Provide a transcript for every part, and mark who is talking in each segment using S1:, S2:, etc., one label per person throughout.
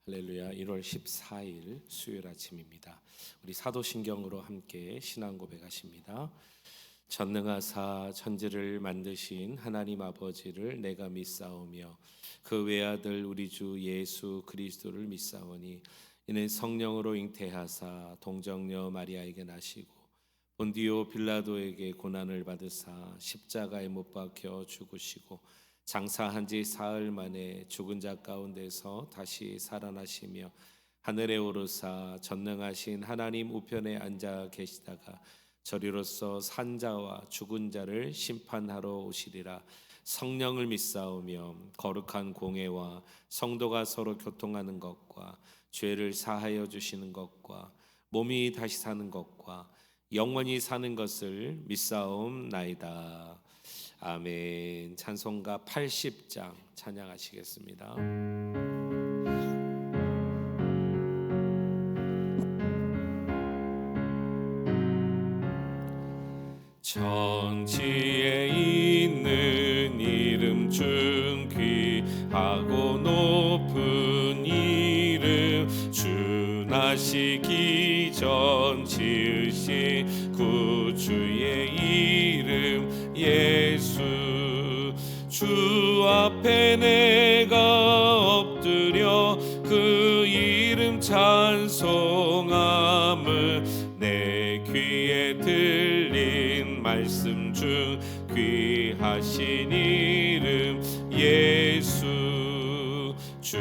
S1: 할렐루야. 1월 14일 수요일 아침입니다. 우리 사도신경으로 함께 신앙 고백하십니다. 전능하사 천지를 만드신 하나님 아버지를 내가 믿사오며 그 외아들 우리 주 예수 그리스도를 믿사오니 이는 성령으로 잉태하사 동정녀 마리아에게 나시고 본디오 빌라도에게 고난을 받으사 십자가에 못 박혀 죽으시고 장사한 지 사흘 만에 죽은 자 가운데서 다시 살아나시며 하늘에 오르사 전능하신 하나님 우편에 앉아 계시다가 저리로서 산 자와 죽은 자를 심판하러 오시리라. 성령을 믿사오며 거룩한 공회와 성도가 서로 교통하는 것과 죄를 사하여 주시는 것과 몸이 다시 사는 것과 영원히 사는 것을 믿사옵나이다. 아멘. 찬송가 80장 찬양하시겠습니다. 천지에 있는 이름 중 귀하고 높은 이름 주 나시기 전 지으신 구주의 이름 예수 주 앞에 내가 엎드려 그 이름 찬송함을 내 귀에 들린 말씀 중 귀하신 이름 예수 주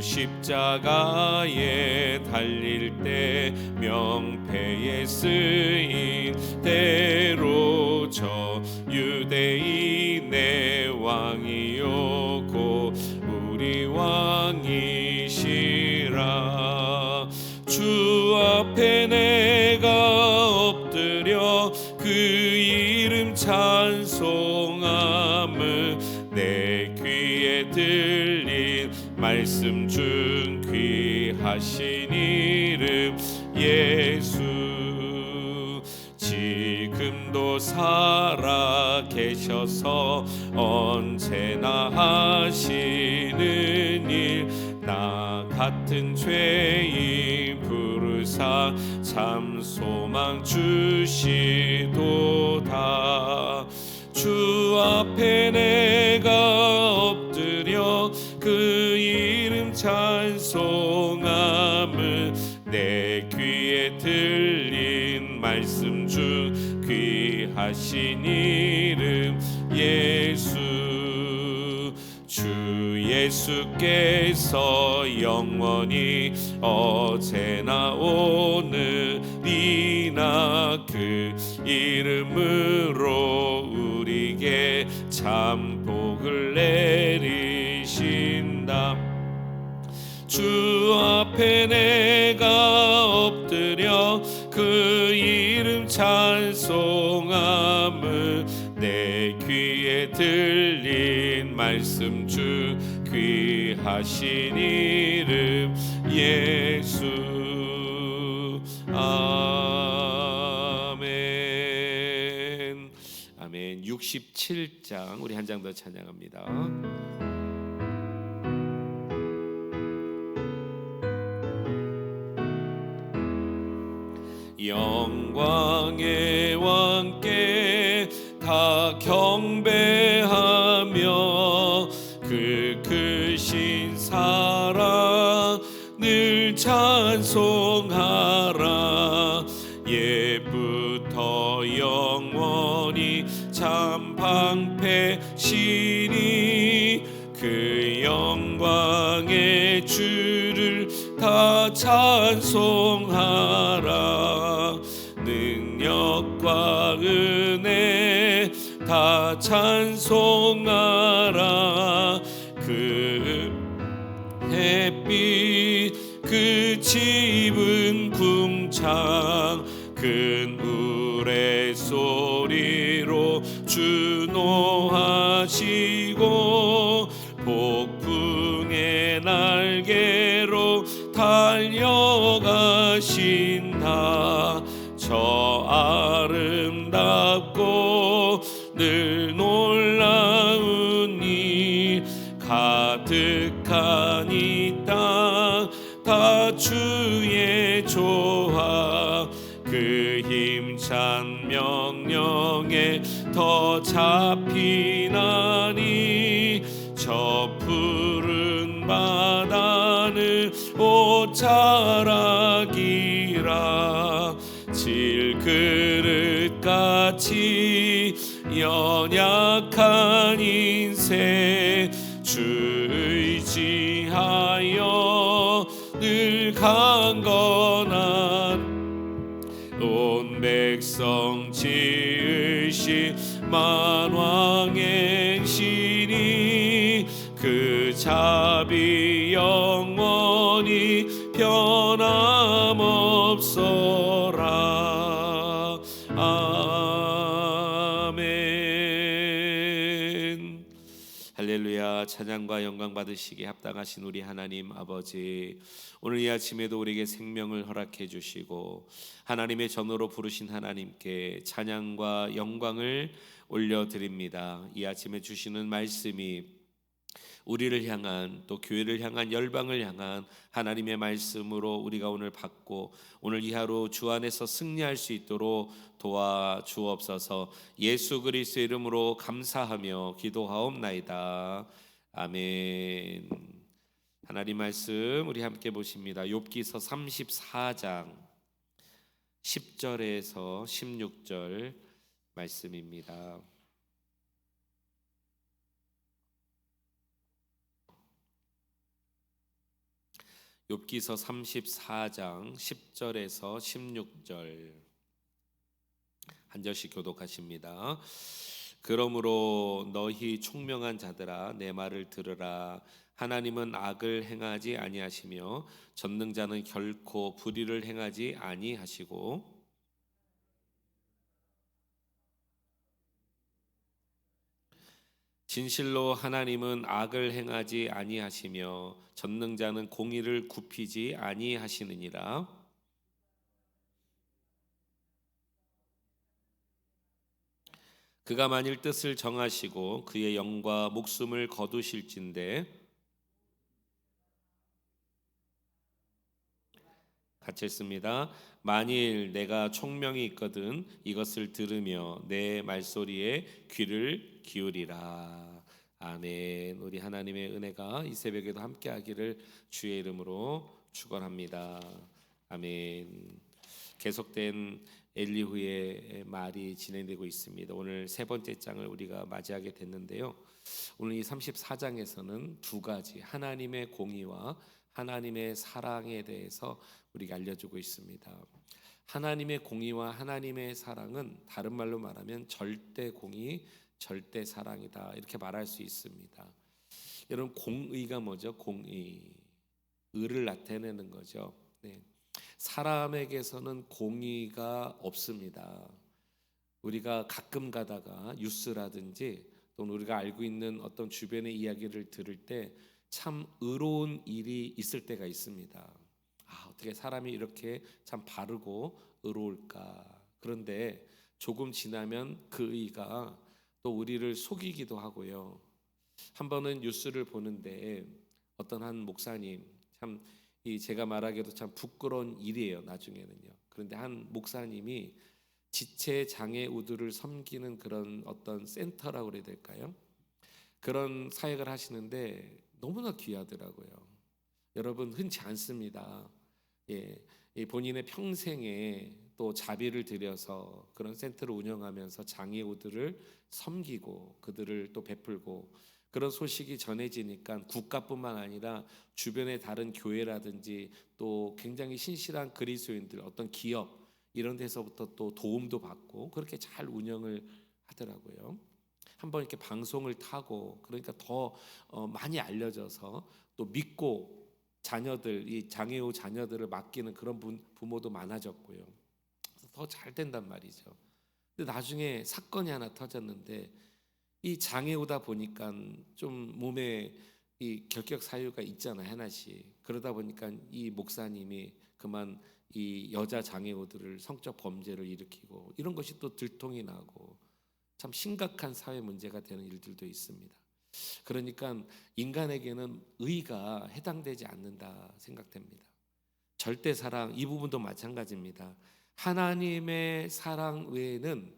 S1: 십자가에 달릴 때 명패에 쓰인 대로 저 유대인의 왕이요 우리 왕이시라 주 앞에 내가 엎드려 그 이름 찬송함을 내 귀에 들린 말씀 중 귀하신 이름 예수 지금도 살아 계셔서 언제나 하시는 일 나 같은 죄인 부르사 참 소망 주시도다 주 앞에 내가 엎드려 그 이름 찬송함을 내 귀에 들린 말씀 중 귀하신 이름 예수 주 예수께서 영원히 어제나 오늘이나 그 이름으로 우리에게 참 복을 내리신다 주 앞에 내가 엎드려 그 이름 찬송함을 내 귀에 들린 말씀 중 귀하신 이름 예수 아멘. 아멘. 67장 우리 한 장 더 찬양합니다. 영광의 왕께 다 경배하며 그 크신 사랑 늘 찬송하라 옛부터 영원히 참 방패시니 그 영광의 주를 다 찬송하라 능력과 은혜 다 찬송하라 그 햇빛 그 짚은 궁창 큰 우레소리로 주노하시고 폭풍의 날개로 달려가신다 저 아름답고 늘 놀라운 일 가득한 이 땅 다 주의 조화 그 힘찬 명령에 더 잡히나니 저 푸른 바다는 옷자락이라 질그릇같이 연약한 인생 주 의지하여 늘 강건한 온 백성 지으신 만왕행신이 그 자비 영원히 변함없어라. 아멘. 할렐루야. 찬양과 영광 받으시기에 합당하신 우리 하나님 아버지, 오늘 이 아침에도 우리에게 생명을 허락해 주시고 하나님의 전으로 부르신 하나님께 찬양과 영광을 올려드립니다. 이 아침에 주시는 말씀이 우리를 향한, 또 교회를 향한, 열방을 향한 하나님의 말씀으로 우리가 오늘 받고 오늘 이 하루 주 안에서 승리할 수 있도록 도와주옵소서. 예수 그리스도의 이름으로 감사하며 기도하옵나이다. 아멘. 하나님 말씀 우리 함께 보십니다. 욥기서 34장 10절에서 16절 말씀입니다. 욥기서 34장 10절에서 16절 한 절씩 교독하십니다. 그러므로 너희 총명한 자들아 내 말을 들으라. 하나님은 악을 행하지 아니하시며 전능자는 결코 불의를 행하지 아니하시고 진실로 하나님은 악을 행하지 아니하시며 전능자는 공의를 굽히지 아니하시느니라. 그가 만일 뜻을 정하시고 그의 영과 목숨을 거두실진데 같이 했습니다. 만일 내가 총명이 있거든 이것을 들으며 내 말소리에 귀를 기울이라. 아멘. 우리 하나님의 은혜가 이 새벽에도 함께하기를 주의 이름으로 축원합니다. 아멘. 계속된 엘리후의 말이 진행되고 있습니다. 오늘 세 번째 장을 우리가 맞이하게 됐는데요. 오늘 이 34장에서는 두 가지 하나님의 공의와 하나님의 사랑에 대해서 우리가 알려주고 있습니다. 하나님의 공의와 하나님의 사랑은 다른 말로 말하면 절대 공의, 절대 사랑이다 이렇게 말할 수 있습니다. 여러분 공의가 뭐죠? 공의, 의를 나타내는 거죠. 네. 사람에게서는 공의가 없습니다. 우리가 가끔 가다가 뉴스라든지 또는 우리가 알고 있는 어떤 주변의 이야기를 들을 때 참 의로운 일이 있을 때가 있습니다. 어떻게 사람이 이렇게 참 바르고 의로울까. 그런데 조금 지나면 그 의가 또 우리를 속이기도 하고요. 한 번은 뉴스를 보는데 어떤 한 목사님, 참 제가 말하기에도 참 부끄러운 일이에요 나중에는요. 그런데 한 목사님이 지체 장애우들을 섬기는 그런 어떤 센터라고 그래야 될까요? 그런 사역을 하시는데 너무나 귀하더라고요. 여러분 흔치 않습니다. 본인의 평생에 또 자비를 들여서 그런 센터를 운영하면서 장애우들을 섬기고 그들을 또 베풀고 그런 소식이 전해지니까 국가뿐만 아니라 주변의 다른 교회라든지 또 굉장히 신실한 그리스도인들 어떤 기업 이런 데서부터 또 도움도 받고 그렇게 잘 운영을 하더라고요. 한번 이렇게 방송을 타고 그러니까 더 많이 알려져서 또 믿고 자녀들, 이 장애우 자녀들을 맡기는 그런 부모도 많아졌고요. 더 잘 된단 말이죠. 근데 나중에 사건이 하나 터졌는데 이 장애우다 보니까 좀 몸에 이 결격 사유가 있잖아요 하나씩. 그러다 보니까 이 목사님이 그만 이 여자 장애우들을 성적 범죄를 일으키고 이런 것이 또 들통이 나고 참 심각한 사회 문제가 되는 일들도 있습니다. 그러니까 인간에게는 의가 해당되지 않는다 생각됩니다. 절대 사랑 이 부분도 마찬가지입니다. 하나님의 사랑 외에는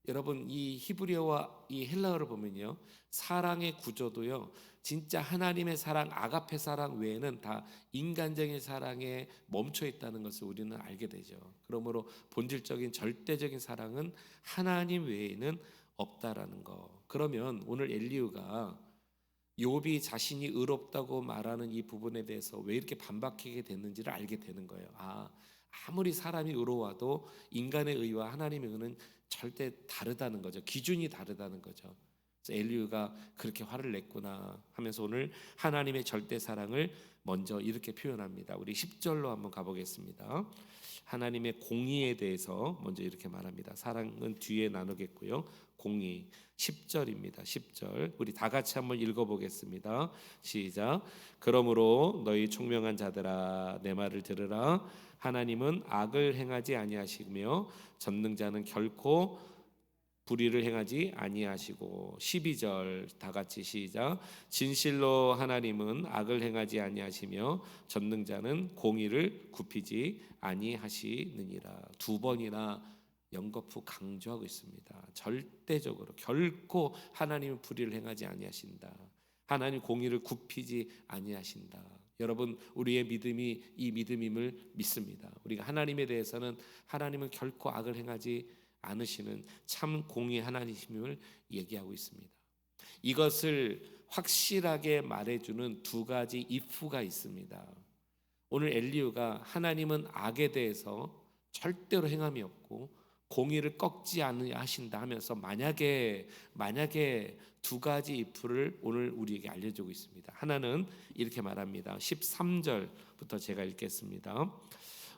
S1: 여러분 이 히브리어와 이 헬라어를 보면요, 사랑의 구조도요, 진짜 하나님의 사랑 아가페 사랑 외에는 다 인간적인 사랑에 멈춰 있다는 것을 우리는 알게 되죠. 그러므로 본질적인 절대적인 사랑은 하나님 외에는 없다라는 거. 그러면 오늘 엘리후가 욥이 자신이 의롭다고 말하는 이 부분에 대해서 왜 이렇게 반박하게 됐는지를 알게 되는 거예요. 아무리 사람이 의로워도 인간의 의와 하나님의 의는 절대 다르다는 거죠. 기준이 다르다는 거죠. 그래서 엘리후가 그렇게 화를 냈구나 하면서 오늘 하나님의 절대 사랑을 먼저 이렇게 표현합니다. 우리 10절로 한번 가보겠습니다. 하나님의 공의에 대해서 먼저 이렇게 말합니다. 사랑은 뒤에 나누겠고요. 공의 10절입니다. 10절 우리 다 같이 한번 읽어보겠습니다. 시작. 그러므로 너희 총명한 자들아 내 말을 들으라. 하나님은 악을 행하지 아니하시며 전능자는 결코 불의를 행하지 아니하시고 12절 다 같이 시작. 진실로 하나님은 악을 행하지 아니하시며 전능자는 공의를 굽히지 아니하시느니라. 두 번이나 연거푸 강조하고 있습니다. 절대적으로 결코 하나님은 불의를 행하지 아니하신다. 하나님 공의를 굽히지 아니하신다. 여러분 우리의 믿음이 이 믿음임을 믿습니다. 우리가 하나님에 대해서는 하나님은 결코 악을 행하지 않으시는 참 공의 하나님임을 얘기하고 있습니다. 이것을 확실하게 말해주는 두 가지 if가 있습니다. 오늘 엘리후가 하나님은 악에 대해서 절대로 행함이 없고 공의를 꺾지 아니하신다 하면서 만약에 두 가지 if를 오늘 우리에게 알려주고 있습니다. 하나는 이렇게 말합니다. 13절부터 제가 읽겠습니다.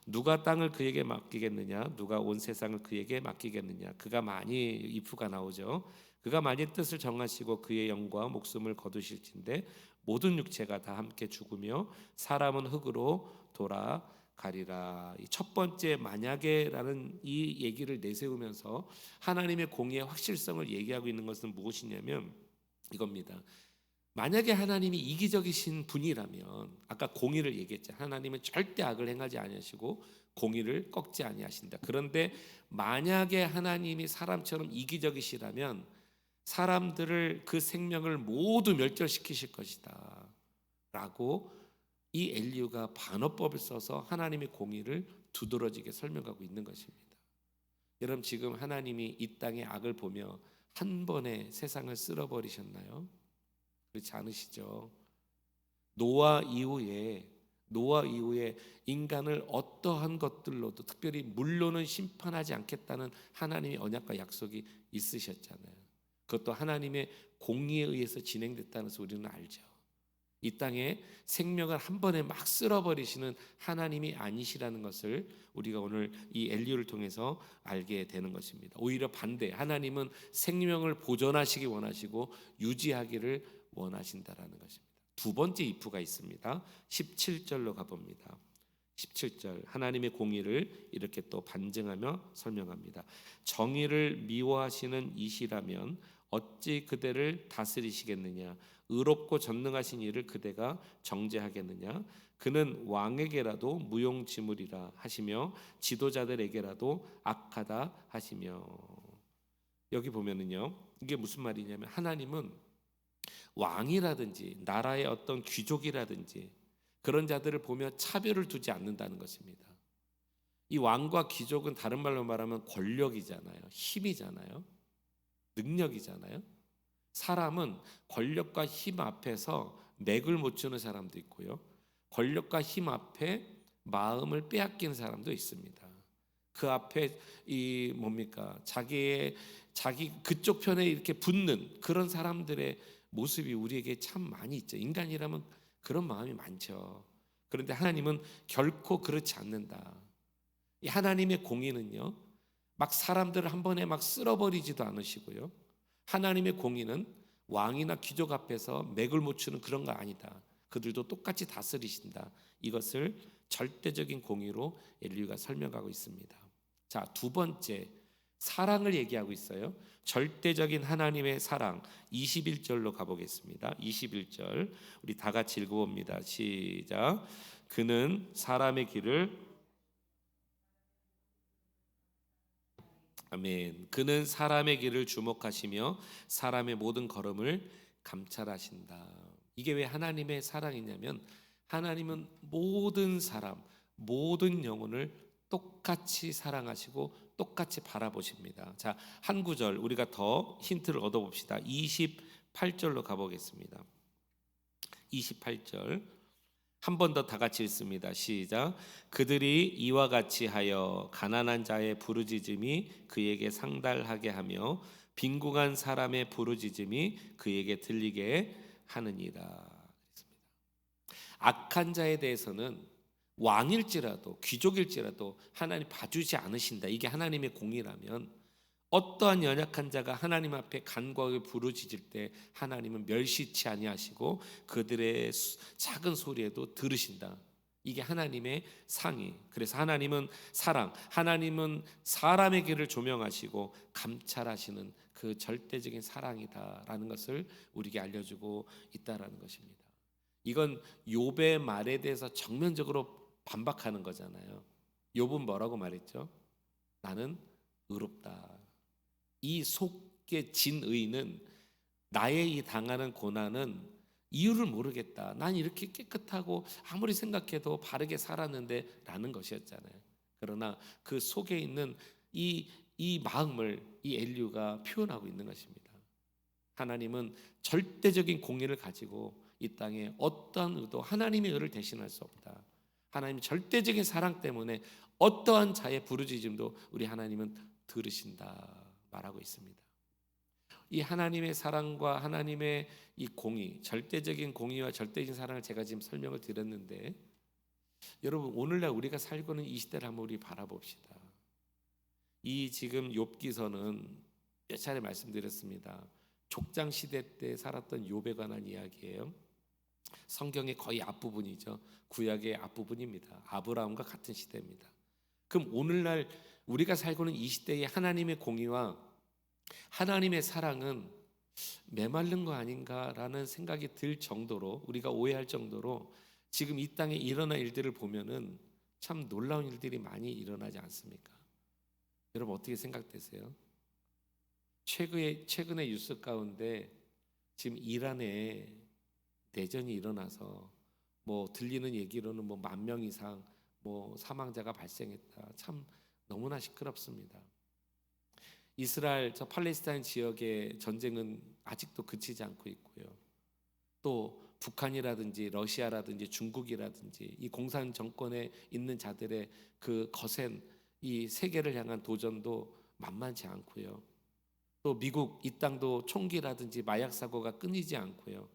S1: 누가 땅을 그에게 맡기겠느냐? 누가 온 세상을 그에게 맡기겠느냐? 그가 많이 if가 나오죠. 그가 만일 뜻을 정하시고 그의 영과 목숨을 거두실진데 모든 육체가 다 함께 죽으며 사람은 흙으로 돌아가리라. 이 첫 번째 만약에라는 이 얘기를 내세우면서 하나님의 공의의 확실성을 얘기하고 있는 것은 무엇이냐면 이겁니다. 만약에 하나님이 이기적이신 분이라면 아까 공의를 얘기했죠. 하나님은 절대 악을 행하지 아니하시고 공의를 꺾지 아니하신다. 그런데 만약에 하나님이 사람처럼 이기적이시라면 사람들을 그 생명을 모두 멸절시키실 것이다 라고 이 엘리후가 반어법을 써서 하나님의 공의를 두드러지게 설명하고 있는 것입니다. 여러분 지금 하나님이 이 땅의 악을 보며 한 번에 세상을 쓸어버리셨나요? 그렇지 않으시죠. 노아 이후에 인간을 어떠한 것들로도 특별히 물로는 심판하지 않겠다는 하나님의 언약과 약속이 있으셨잖아요. 그것도 하나님의 공의에 의해서 진행됐다는 것을 우리는 알죠. 이 땅에 생명을 한 번에 막 쓸어버리시는 하나님이 아니시라는 것을 우리가 오늘 이 엘리후를 통해서 알게 되는 것입니다. 오히려 반대, 하나님은 생명을 보존하시기 원하시고 유지하기를 원하신다라는 것입니다. 두 번째 if가 있습니다. 17절로 가봅니다. 17절 하나님의 공의를 이렇게 또 반증하며 설명합니다. 정의를 미워하시는 이시라면 어찌 그대를 다스리시겠느냐? 의롭고 전능하신 이를 그대가 정죄하겠느냐? 그는 왕에게라도 무용지물이라 하시며 지도자들에게라도 악하다 하시며. 여기 보면은요, 이게 무슨 말이냐면 하나님은 왕이라든지 나라의 어떤 귀족이라든지 그런 자들을 보며 차별을 두지 않는다는 것입니다. 이 왕과 귀족은 다른 말로 말하면 권력이잖아요. 힘이잖아요. 능력이잖아요. 사람은 권력과 힘 앞에서 맥을 못 추는 사람도 있고요. 권력과 힘 앞에 마음을 빼앗기는 사람도 있습니다. 그 앞에 이 뭡니까? 자기 그쪽 편에 이렇게 붙는 그런 사람들의 모습이 우리에게 참 많이 있죠. 인간이라면 그런 마음이 많죠. 그런데 하나님은 결코 그렇지 않는다. 이 하나님의 공의는요, 막 사람들을 한 번에 막 쓸어버리지도 않으시고요. 하나님의 공의는 왕이나 귀족 앞에서 맥을 못 추는 그런 거 아니다. 그들도 똑같이 다스리신다. 이것을 절대적인 공의로 엘리후가 설명하고 있습니다. 자, 두 번째 사랑을 얘기하고 있어요. 절대적인 하나님의 사랑 21절로 가보겠습니다. 21절 우리 다 같이 읽어봅니다. 시작. 그는 사람의 길을 아멘. 그는 사람의 길을 주목하시며 사람의 모든 걸음을 감찰하신다. 이게 왜 하나님의 사랑이냐면 하나님은 모든 사람, 모든 영혼을 똑같이 사랑하시고 똑같이 바라보십니다. 자, 한 구절 우리가 더 힌트를 얻어봅시다. 28절로 가보겠습니다. 28절 한 번 더 다 같이 읽습니다. 시작. 그들이 이와 같이 하여 가난한 자의 부르짖음이 그에게 상달하게 하며 빈궁한 사람의 부르짖음이 그에게 들리게 하느니라. 악한 자에 대해서는 왕일지라도 귀족일지라도 하나님 봐주지 않으신다. 이게 하나님의 공의라면 어떠한 연약한 자가 하나님 앞에 간과하게 부르짖을 때 하나님은 멸시치 아니하시고 그들의 작은 소리에도 들으신다. 이게 하나님의 상이. 그래서 하나님은 사랑, 하나님은 사람의 길을 조명하시고 감찰하시는 그 절대적인 사랑이다라는 것을 우리에게 알려주고 있다라는 것입니다. 이건 욥의 말에 대해서 정면적으로 반박하는 거잖아요. 욥은 뭐라고 말했죠? 나는 의롭다. 이 속에 진 의는 나의 이 당하는 고난은 이유를 모르겠다. 난 이렇게 깨끗하고 아무리 생각해도 바르게 살았는데 라는 것이었잖아요. 그러나 그 속에 있는 이 마음을 이 엘리후가 표현하고 있는 것입니다. 하나님은 절대적인 공의를 가지고 이 땅에 어떠한 의도, 하나님의 의를 대신할 수 없다. 하나님 절대적인 사랑 때문에 어떠한 자의 부르짖음도 우리 하나님은 들으신다 말하고 있습니다. 이 하나님의 사랑과 하나님의 이 공의, 절대적인 공의와 절대적인 사랑을 제가 지금 설명을 드렸는데 여러분 오늘날 우리가 살고 있는 이 시대를 한번 우리 바라봅시다. 이 지금 욥기서는 몇 차례 말씀드렸습니다. 족장 시대 때 살았던 욥에 관한 이야기예요. 성경의 거의 앞부분이죠. 구약의 앞부분입니다. 아브라함과 같은 시대입니다. 그럼 오늘날 우리가 살고 있는 이 시대의 하나님의 공의와 하나님의 사랑은 메마른 거 아닌가라는 생각이 들 정도로 우리가 오해할 정도로 지금 이 땅에 일어난 일들을 보면은 참 놀라운 일들이 많이 일어나지 않습니까? 여러분 어떻게 생각되세요? 최근의 뉴스 가운데 지금 이란에 내전이 일어나서 뭐 들리는 얘기로는 뭐 10,000명 이상 뭐 사망자가 발생했다. 참 너무나 시끄럽습니다. 이스라엘 저 팔레스타인 지역의 전쟁은 아직도 그치지 않고 있고요. 또 북한이라든지 러시아라든지 중국이라든지 이 공산 정권에 있는 자들의 그 거센 이 세계를 향한 도전도 만만치 않고요. 또 미국 이 땅도 총기라든지 마약 사고가 끊이지 않고요.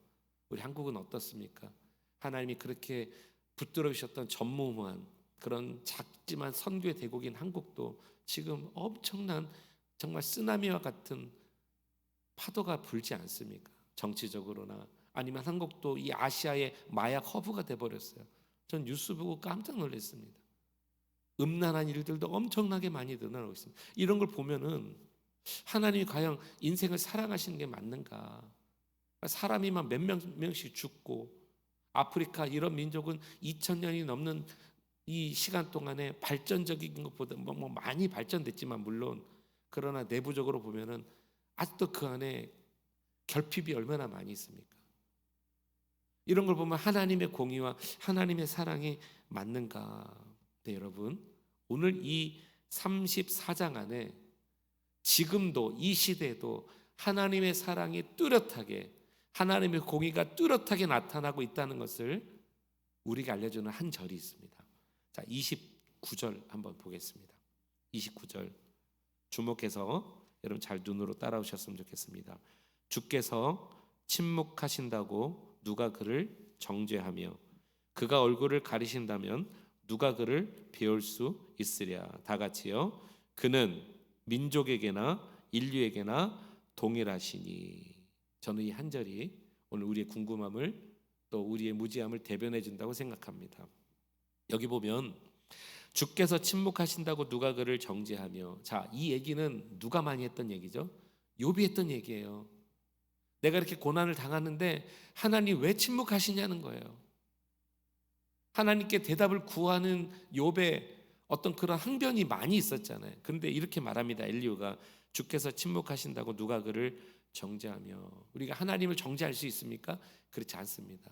S1: 우리 한국은 어떻습니까? 하나님이 그렇게 붙들어주셨던 전무후무한 그런 작지만 선교의 대국인 한국도 지금 엄청난 정말 쓰나미와 같은 파도가 불지 않습니까? 정치적으로나 아니면 한국도 이 아시아의 마약 허브가 돼버렸어요. 전 뉴스 보고 깜짝 놀랐습니다. 음란한 일들도 엄청나게 많이 늘어나고 있습니다. 이런 걸 보면은 하나님이 과연 인생을 사랑하시는 게 맞는가? 사람이 막 몇 명씩 죽고 아프리카 이런 민족은 2000년이 넘는 이 시간 동안에 발전적인 것보다 뭐 많이 발전됐지만 물론 그러나 내부적으로 보면은 아직도 그 안에 결핍이 얼마나 많이 있습니까? 이런 걸 보면 하나님의 공의와 하나님의 사랑이 맞는가? 네, 여러분 오늘 이 34장 안에 지금도 이 시대에도 하나님의 사랑이 뚜렷하게 하나님의 공의가 뚜렷하게 나타나고 있다는 것을 우리가 알려주는 한 절이 있습니다. 자, 29절 한번 보겠습니다. 29절 주목해서 여러분 잘 눈으로 따라오셨으면 좋겠습니다. 주께서 침묵하신다고 누가 그를 정죄하며 그가 얼굴을 가리신다면 누가 그를 비울 수 있으랴. 다 같이요. 그는 민족에게나 인류에게나 동일하시니. 저는 이 한 절이 오늘 우리의 궁금함을 또 우리의 무지함을 대변해 준다고 생각합니다. 여기 보면 주께서 침묵하신다고 누가 그를 정죄하며, 자, 이 얘기는 누가 많이 했던 얘기죠? 욥이 했던 얘기예요. 내가 이렇게 고난을 당하는데 하나님 왜 침묵하시냐는 거예요. 하나님께 대답을 구하는 욥의 어떤 그런 항변이 많이 있었잖아요. 그런데 이렇게 말합니다. 엘리후가 주께서 침묵하신다고 누가 그를 정죄하며. 우리가 하나님을 정죄할 수 있습니까? 그렇지 않습니다.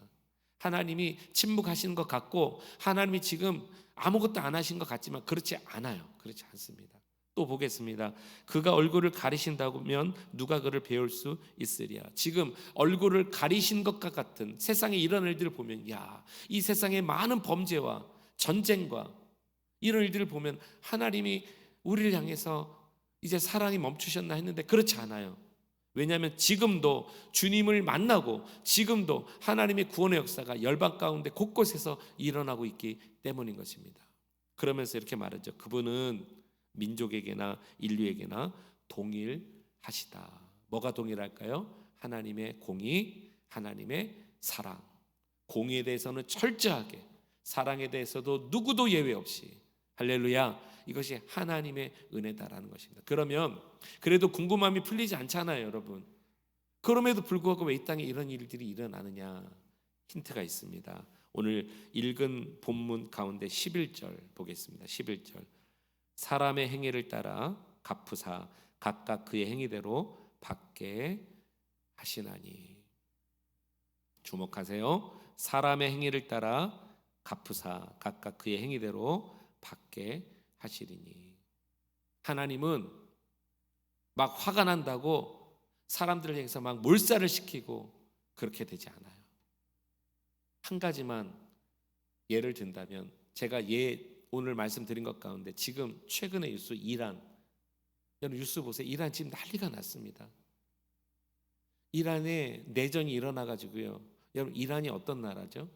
S1: 하나님이 침묵하시는 것 같고 하나님이 지금 아무것도 안 하신 것 같지만 그렇지 않아요. 그렇지 않습니다. 또 보겠습니다. 그가 얼굴을 가리신다면 누가 그를 배울 수 있으랴. 지금 얼굴을 가리신 것과 같은 세상에 이런 일들을 보면 이 세상의 많은 범죄와 전쟁과 이런 일들을 보면 하나님이 우리를 향해서 이제 사랑이 멈추셨나 했는데 그렇지 않아요. 왜냐하면 지금도 주님을 만나고 지금도 하나님의 구원의 역사가 열방 가운데 곳곳에서 일어나고 있기 때문인 것입니다. 그러면서 이렇게 말하죠. 그분은 민족에게나 인류에게나 동일하시다. 뭐가 동일할까요? 하나님의 공의, 하나님의 사랑. 공의에 대해서는 철저하게, 사랑에 대해서도 누구도 예외 없이. 할렐루야. 이것이 하나님의 은혜다라는 것입니다. 그러면 그래도 궁금함이 풀리지 않잖아요, 여러분. 그럼에도 불구하고 왜 이 땅에 이런 일들이 일어나느냐? 힌트가 있습니다. 오늘 읽은 본문 가운데 11절 보겠습니다. 11절. 사람의 행위를 따라 갚으사 각각 그의 행위대로 받게 하시나니. 주목하세요. 사람의 행위를 따라 갚으사 각각 그의 행위대로 받게 하시리니. 하나님은 막 화가 난다고 사람들을 향해서 막 몰살을 시키고 그렇게 되지 않아요. 한 가지만 예를 든다면, 제가 오늘 말씀드린 것 가운데 지금 최근의 뉴스 이란, 여러분 뉴스 보세요. 이란 지금 난리가 났습니다. 이란에 내전이 일어나가지고요. 여러분 이란이 어떤 나라죠?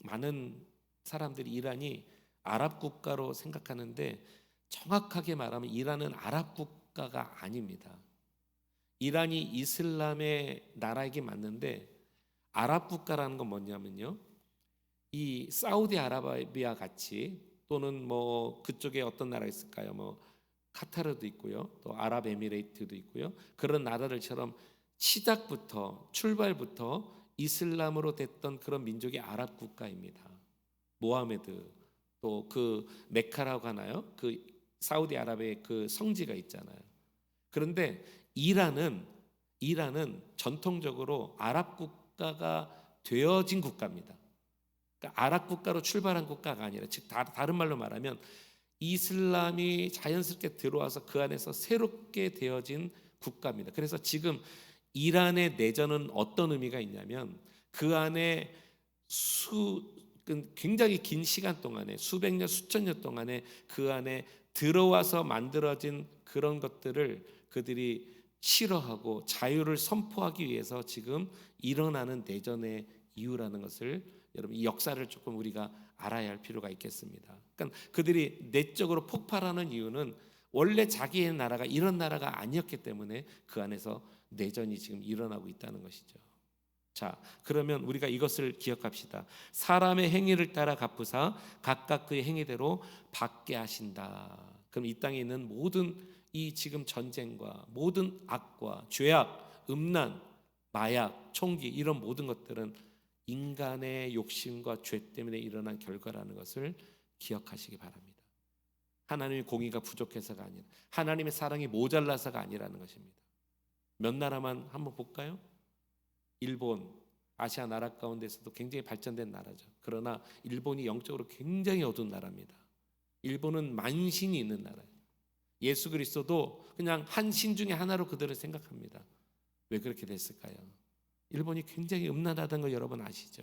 S1: 많은 사람들이 이란이 아랍 국가로 생각하는데 정확하게 말하면 이란은 아랍 국가가 아닙니다. 이란이 이슬람의 나라이긴 맞는데 아랍 국가라는 건 뭐냐면요, 이 사우디아라비아 같이, 또는 뭐 그쪽에 어떤 나라 있을까요? 뭐 카타르도 있고요, 또 아랍에미레이트도 있고요. 그런 나라들처럼 시작부터 출발부터 이슬람으로 됐던 그런 민족이 아랍 국가입니다. 모하메드, 또 그 메카라고 하나요? 그 사우디아라비아의 그 성지가 있잖아요. 그런데 이란은 전통적으로 아랍 국가가 되어진 국가입니다. 그러니까 아랍 국가로 출발한 국가가 아니라, 즉 다른 말로 말하면 이슬람이 자연스럽게 들어와서 그 안에서 새롭게 되어진 국가입니다. 그래서 지금 이란의 내전은 어떤 의미가 있냐면, 그 안에 굉장히 긴 시간 동안에, 수백 년 수천 년 동안에 그 안에 들어와서 만들어진 그런 것들을 그들이 싫어하고 자유를 선포하기 위해서 지금 일어나는 내전의 이유라는 것을, 여러분 이 역사를 조금 우리가 알아야 할 필요가 있겠습니다. 그러니까 그들이 내적으로 폭발하는 이유는 원래 자기의 나라가 이런 나라가 아니었기 때문에 그 안에서 내전이 지금 일어나고 있다는 것이죠. 자, 그러면 우리가 이것을 기억합시다. 사람의 행위를 따라 갚으사 각각 그의 행위대로 받게 하신다. 그럼 이 땅에 있는 모든 이 지금 전쟁과 모든 악과 죄악, 음란, 마약, 총기, 이런 모든 것들은 인간의 욕심과 죄 때문에 일어난 결과라는 것을 기억하시기 바랍니다. 하나님의 공의가 부족해서가 아니라, 하나님의 사랑이 모자라서가 아니라는 것입니다. 몇 나라만 한번 볼까요? 일본, 아시아 나라 가운데서도 굉장히 발전된 나라죠. 그러나 일본이 영적으로 굉장히 어두운 나라입니다. 일본은 만신이 있는 나라예요. 예수 그리스도도 그냥 한 신 중에 하나로 그들을 생각합니다. 왜 그렇게 됐을까요? 일본이 굉장히 음란하다는 거 여러분 아시죠?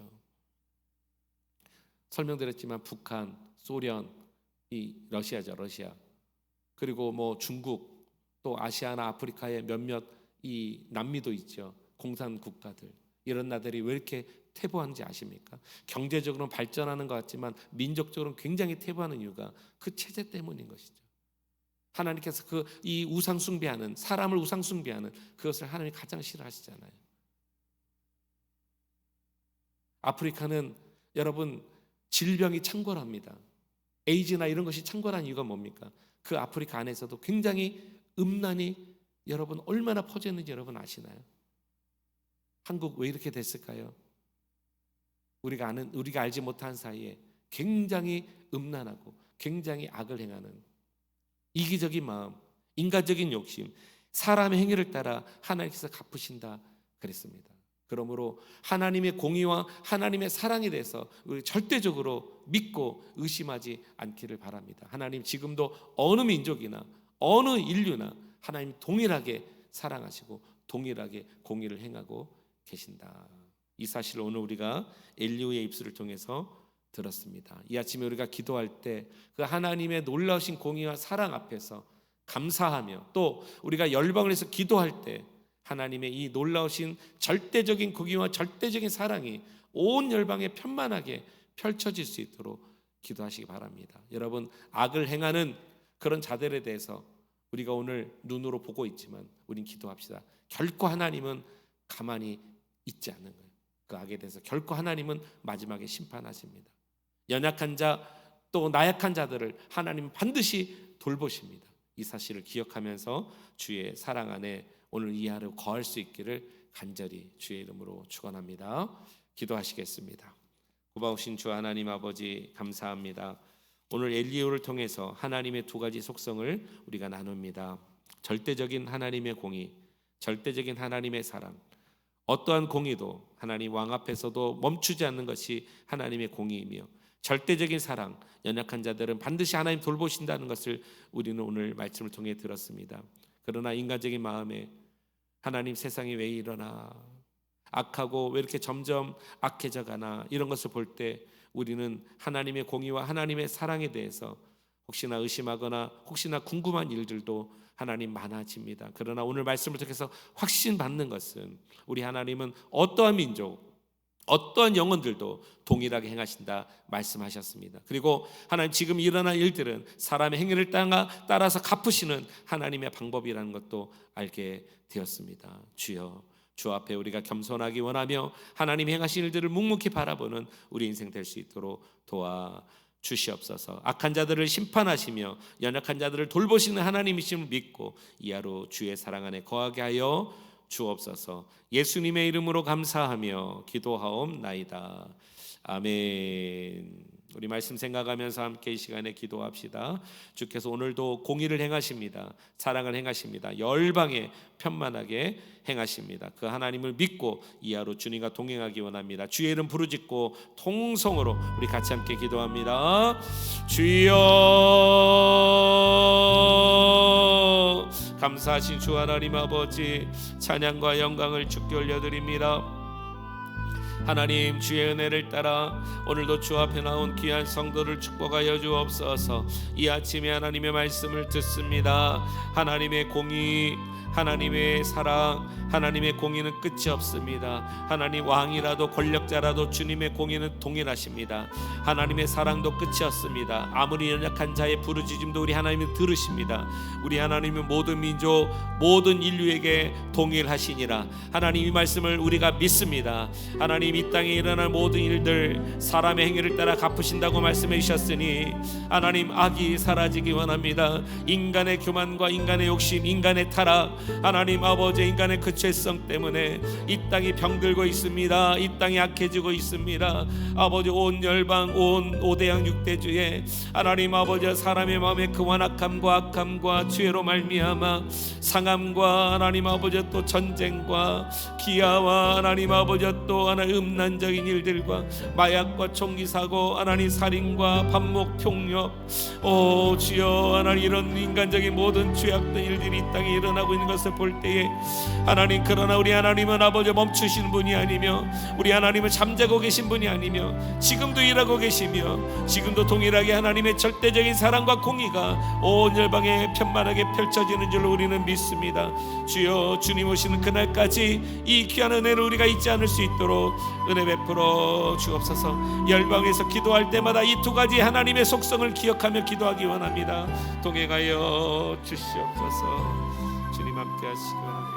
S1: 설명드렸지만 북한, 소련, 이 러시아죠, 러시아. 그리고 뭐 중국, 또 아시아나 아프리카의 몇몇 이 남미도 있죠. 공산 국가들. 이런 나라들이 왜 이렇게 퇴보하는지 아십니까? 경제적으로는 발전하는 것 같지만 민족적으로는 굉장히 퇴보하는 이유가 그 체제 때문인 것이죠. 하나님께서 이 우상 숭배하는, 사람을 우상 숭배하는 그것을 하나님이 가장 싫어하시잖아요. 아프리카는 여러분 질병이 창궐합니다. 에이즈나 이런 것이 창궐한 이유가 뭡니까? 그 아프리카 안에서도 굉장히 음란이 여러분 얼마나 퍼졌는지 여러분 아시나요? 한국 왜 이렇게 됐을까요? 우리가 알지 못한 사이에 굉장히 음란하고 굉장히 악을 행하는 이기적인 마음, 인간적인 욕심, 사람의 행위를 따라 하나님께서 갚으신다 그랬습니다. 그러므로 하나님의 공의와 하나님의 사랑에 대해서 우리 절대적으로 믿고 의심하지 않기를 바랍니다. 하나님 지금도 어느 민족이나 어느 인류나 하나님 동일하게 사랑하시고 동일하게 공의를 행하고 계신다. 이 사실을 오늘 우리가 엘리후의 입술을 통해서 들었습니다. 이 아침에 우리가 기도할 때 그 하나님의 놀라우신 공의와 사랑 앞에서 감사하며, 또 우리가 열방을 해서 기도할 때 하나님의 이 놀라우신 절대적인 공의와 절대적인 사랑이 온 열방에 편만하게 펼쳐질 수 있도록 기도하시기 바랍니다. 여러분, 악을 행하는 그런 자들에 대해서 우리가 오늘 눈으로 보고 있지만 우린 기도합시다. 결코 하나님은 가만히 있지 않는 거예요. 그 악에 대해서 결코 하나님은 마지막에 심판하십니다. 연약한 자, 또 나약한 자들을 하나님은 반드시 돌보십니다. 이 사실을 기억하면서 주의 사랑 안에 오늘 이 하루 거할 수 있기를 간절히 주의 이름으로 축원합니다. 기도하시겠습니다. 고마우신 주 하나님 아버지, 감사합니다. 오늘 엘리후를 통해서 하나님의 두 가지 속성을 우리가 나눕니다. 절대적인 하나님의 공의, 절대적인 하나님의 사랑. 어떠한 공의도 하나님 왕 앞에서도 멈추지 않는 것이 하나님의 공의이며, 절대적인 사랑, 연약한 자들은 반드시 하나님 돌보신다는 것을 우리는 오늘 말씀을 통해 들었습니다. 그러나 인간적인 마음에 하나님, 세상이 왜 이러나, 악하고 왜 이렇게 점점 악해져 가나, 이런 것을 볼 때 우리는 하나님의 공의와 하나님의 사랑에 대해서 혹시나 의심하거나 혹시나 궁금한 일들도 하나님 많아집니다. 그러나 오늘 말씀을 통해서 확신받는 것은 우리 하나님은 어떠한 민족, 어떠한 영혼들도 동일하게 행하신다 말씀하셨습니다. 그리고 하나님 지금 일어난 일들은 사람의 행위를 따라서 갚으시는 하나님의 방법이라는 것도 알게 되었습니다. 주여, 주 앞에 우리가 겸손하기 원하며 하나님이 행하신 일들을 묵묵히 바라보는 우리 인생 될 수 있도록 도와주시옵소서. 악한 자들을 심판하시며 연약한 자들을 돌보시는 하나님이심을 믿고 이 하루 주의 사랑 안에 거하게 하여 주옵소서. 예수님의 이름으로 감사하며 기도하옵나이다. 아멘. 우리 말씀 생각하면서 함께 이 시간에 기도합시다. 주께서 오늘도 공의를 행하십니다. 사랑을 행하십니다. 열방에 편만하게 행하십니다. 그 하나님을 믿고 이 하루 주님과 동행하기 원합니다. 주의 이름 부르짖고 통성으로 우리 같이 함께 기도합니다. 주여, 감사하신 주 하나님 아버지, 찬양과 영광을 주께 올려드립니다. 하나님, 주의 은혜를 따라 오늘도 주 앞에 나온 귀한 성도를 축복하여 주옵소서. 이 아침에 하나님의 말씀을 듣습니다. 하나님의 공의, 하나님의 사랑, 하나님의 공의는 끝이 없습니다. 하나님, 왕이라도 권력자라도 주님의 공의는 동일하십니다. 하나님의 사랑도 끝이 없습니다. 아무리 연약한 자의 부르짖음도 우리 하나님은 들으십니다. 우리 하나님은 모든 민족, 모든 인류에게 동일하시니라. 하나님, 이 말씀을 우리가 믿습니다. 하나님, 이 땅에 일어날 모든 일들 사람의 행위를 따라 갚으신다고 말씀해 주셨으니 하나님, 악이 사라지기 원합니다. 인간의 교만과 인간의 욕심, 인간의 타락, 하나님 아버지, 인간의 그 죄성 때문에 이 땅이 병들고 있습니다. 이 땅이 악해지고 있습니다. 아버지, 온 열방, 온 5대양 6대주에 하나님 아버지, 사람의 마음에 그 완악함과 악함과 죄로 말미암아 상함과 하나님 아버지 또 전쟁과 기아와 하나님 아버지 또 하나님 음란적인 일들과 마약과 총기 사고, 하나님 살인과 반목 폭력, 오 주여, 하나님 이런 인간적인 모든 죄악된 일들이 이 땅에 일어나고 있는 것을 볼 때에 하나님, 그러나 우리 하나님은 아버지 멈추시는 분이 아니며 우리 하나님은 잠자고 계신 분이 아니며 지금도 일하고 계시며 지금도 동일하게 하나님의 절대적인 사랑과 공의가 온 열방에 편만하게 펼쳐지는 줄로 우리는 믿습니다. 주여, 주님 오시는 그날까지 이 귀한 은혜를 우리가 잊지 않을 수 있도록 은혜 베풀어 주옵소서. 열방에서 기도할 때마다 이 두 가지 하나님의 속성을 기억하며 기도하기 원합니다. 동행하여 주시옵소서. 주님 함께 하시기 바랍니다.